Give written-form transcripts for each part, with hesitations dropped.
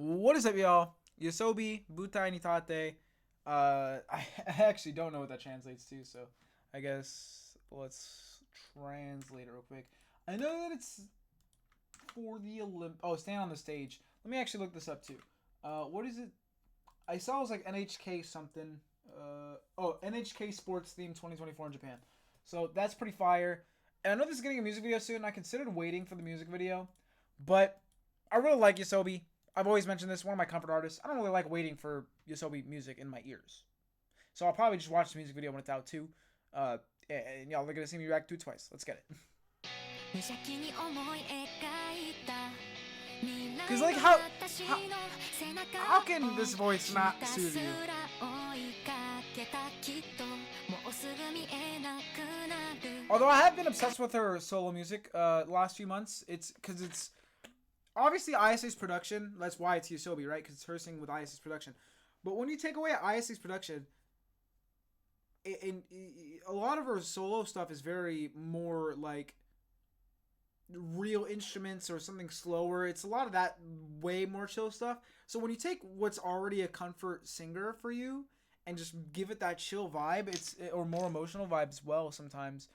What is up, y'all? YOASOBI, Butai ni Tatte. I actually don't know what that translates to, so I guess let's translate it real quick. I know that it's for the Oh, stand on the stage. Let me actually look this up too. What is it? I saw it was like NHK something. NHK Sports Theme 2024 in Japan. So that's pretty fire. And I know this is getting a music video soon. I considered waiting for the music video, but I really like YOASOBI. I've always mentioned this, one of my comfort artists. I don't really like waiting for YOASOBI music in my ears. So I'll probably just watch the music video when it's out too. And y'all are going to see me react to it twice. Let's get it. Because like how can this voice not soothe you? Although I have been obsessed with her solo music the last few months. It's because it's obviously ISA's production. That's why it's YOASOBI, right? Because it's her singing with ISA's production. But when you take away ISA's production, a lot of her solo stuff is very more like real instruments or something slower. It's a lot of that way more chill stuff. So when you take what's already a comfort singer for you and just give it that chill vibe, or more emotional vibe as well sometimes,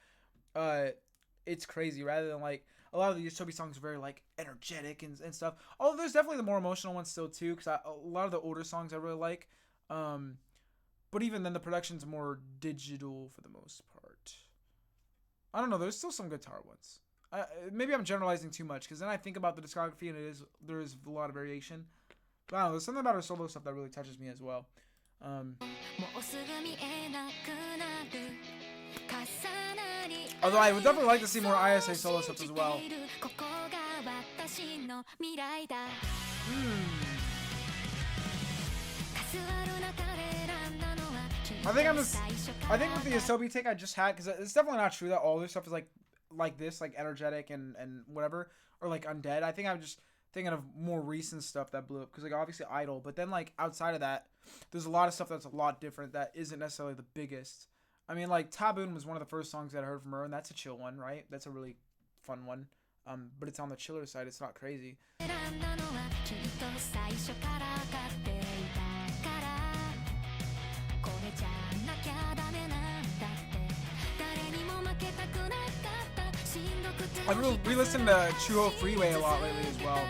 it's crazy. Rather than like a lot of the YOASOBI songs are very like energetic and stuff. Although there's definitely the more emotional ones still too, because a lot of the older songs I really like. But even then the production's more digital for the most part. I don't know. There's still some guitar ones. Maybe I'm generalizing too much, because then I think about the discography and there is a lot of variation. But I don't know, there's something about her solo stuff that really touches me as well. Although I would definitely like to see more ISA solo stuff as well. I think with the YOASOBI take I just had, because it's definitely not true that all this stuff is like this, like energetic and whatever, or like Undead. I think I'm just thinking of more recent stuff that blew up, because like obviously Idol, but then like outside of that, there's a lot of stuff that's a lot different that isn't necessarily the biggest. I mean, like Taboon was one of the first songs that I heard from her, and that's a chill one, right? That's a really fun one. But it's on the chiller side. It's not crazy. I've re-listened to Chuho Freeway a lot lately as well.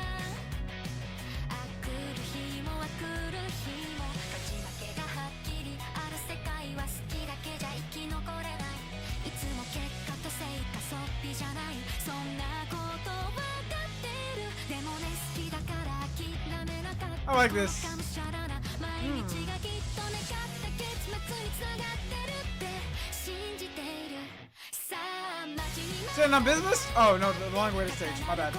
I like this. Sitting on business? Oh no, the long way to stage. My bad.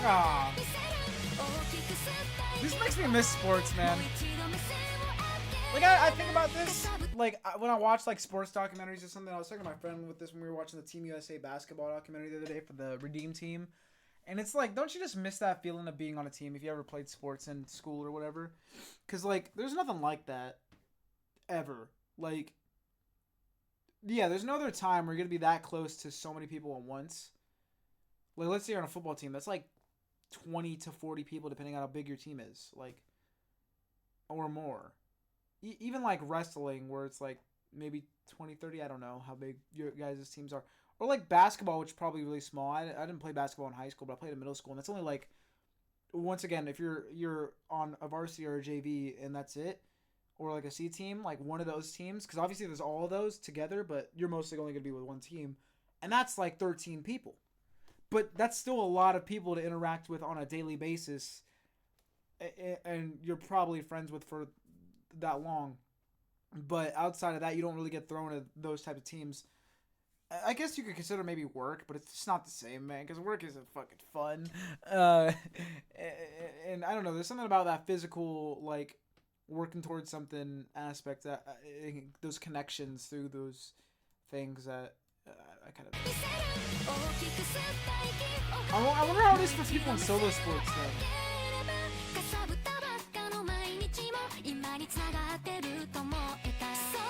Ah, this makes me miss sports, man. Like I think about this, like when I watch like sports documentaries or something. I was talking to my friend with this when we were watching the Team USA basketball documentary the other day for the Redeem team. And it's like, don't you just miss that feeling of being on a team if you ever played sports in school or whatever? Because, like, there's nothing like that ever. Like, yeah, there's no other time where you're going to be that close to so many people at once. Like, let's say you're on a football team. That's like 20 to 40 people, depending on how big your team is. Like, or more. Even, like, wrestling, where it's, like, maybe 20, 30. I don't know how big your guys' teams are. Or like basketball, which is probably really small. I didn't play basketball in high school, but I played in middle school, and that's only like, once again, if you're on a varsity or a JV and that's it, or like a C team, like one of those teams, because obviously there's all of those together, but you're mostly only going to be with one team, and that's like 13 people. But that's still a lot of people to interact with on a daily basis, and you're probably friends with for that long. But outside of that, you don't really get thrown at those type of teams. I guess you could consider maybe work, but it's just not the same, man, because work isn't fucking fun. And I don't know, there's something about that physical, like, working towards something aspect, that those connections through those things that I kind of... I wonder how it is for people in solo sports, though.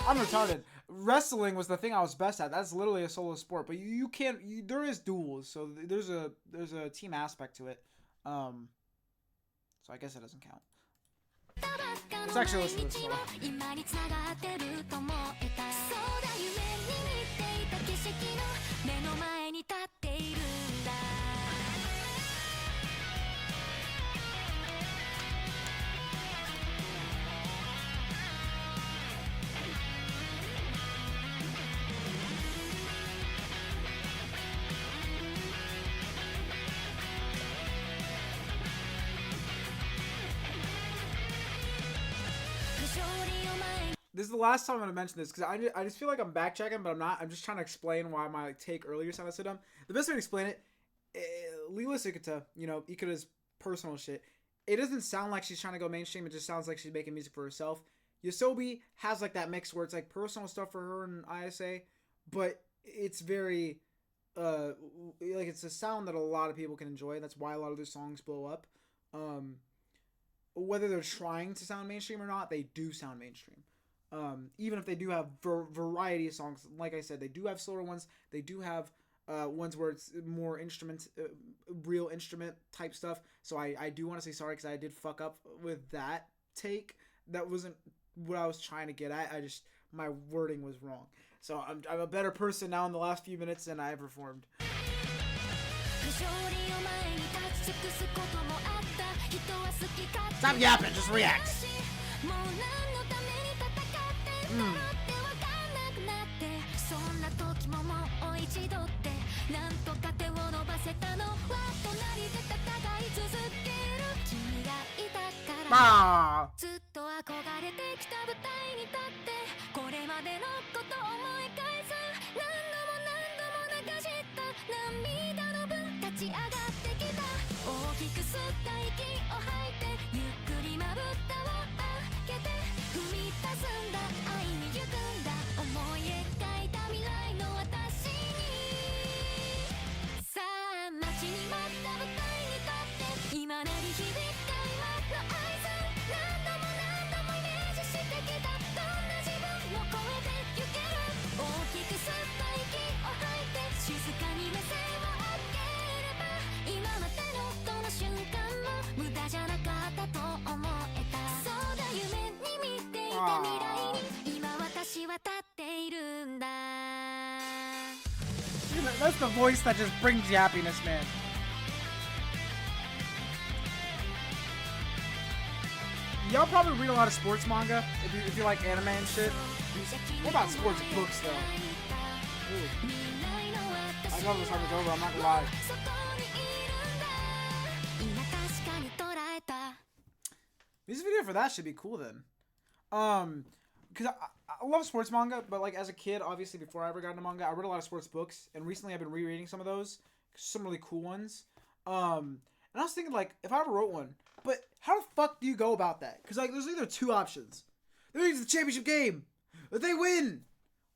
I'm retarded. wrestling was the thing I was best at. That's literally a solo sport, but you can't. There is duels, so there's a team aspect to it. So I guess it doesn't count. Let's actually listen to this song. This is the last time I'm going to mention this because I just feel like I'm backtracking, but I'm not. I'm just trying to explain why my take earlier sounded so dumb. The best way to explain it, Lila Sukata, Ikuda's personal shit, it doesn't sound like she's trying to go mainstream. It just sounds like she's making music for herself. YOASOBI has like that mix where it's like personal stuff for her and ISA, but it's very, like it's a sound that a lot of people can enjoy. That's why a lot of their songs blow up. Whether they're trying to sound mainstream or not, they do sound mainstream. Even if they do have variety of songs, like I said, they do have slower ones. They do have ones where it's more real instrument type stuff. So I do want to say sorry because I did fuck up with that take. That wasn't what I was trying to get at. My wording was wrong. So I'm a better person now in the last few minutes than I ever formed. Stop yapping, just react. Ah. That's the voice that just brings you happiness, man. Y'all probably read a lot of sports manga if you like anime and shit. What about sports books though? Ooh. I know this time is over, I'm not gonna lie. Music video for that should be cool then. Because I love sports manga, but like as a kid, obviously before I ever got into manga, I read a lot of sports books, and recently I've been rereading some of those, some really cool ones. And I was thinking like, if I ever wrote one, but how the fuck do you go about that? Because like there's either two options. There is the championship game, but they win,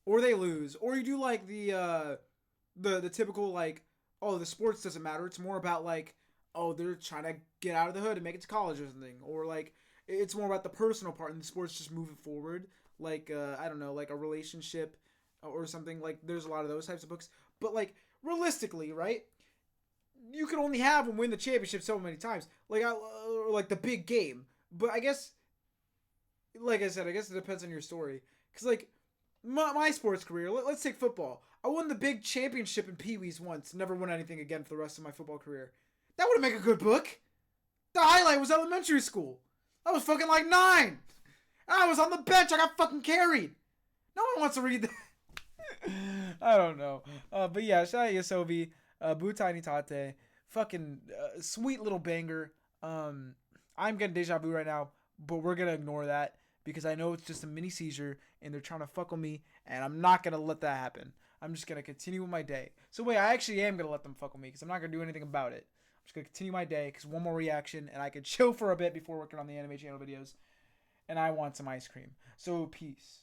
or they lose, or you do like the typical like, oh, the sports doesn't matter. It's more about like, oh, they're trying to get out of the hood and make it to college or something, or like it's more about the personal part and the sports just move it forward. Like, I don't know, like a relationship or something. Like, there's a lot of those types of books. But, like, realistically, right? You can only have them win the championship so many times. Like, or like the big game. But I guess, like I said, I guess it depends on your story. Because, like, my sports career, let's take football. I won the big championship in Pee-wees once. Never won anything again for the rest of my football career. That would make a good book. The highlight was elementary school. I was fucking like 9. I was on the bench. I got fucking carried. No one wants to read that. I don't know. But yeah, shout out YOASOBI. Butai ni Tatte. Fucking sweet little banger. I'm getting deja vu right now, but we're going to ignore that because I know it's just a mini seizure and they're trying to fuck with me, and I'm not going to let that happen. I'm just going to continue with my day. So wait, I actually am going to let them fuck with me because I'm not going to do anything about it. I'm just going to continue my day because one more reaction and I could chill for a bit before working on the anime channel videos. And I want some ice cream. So, peace.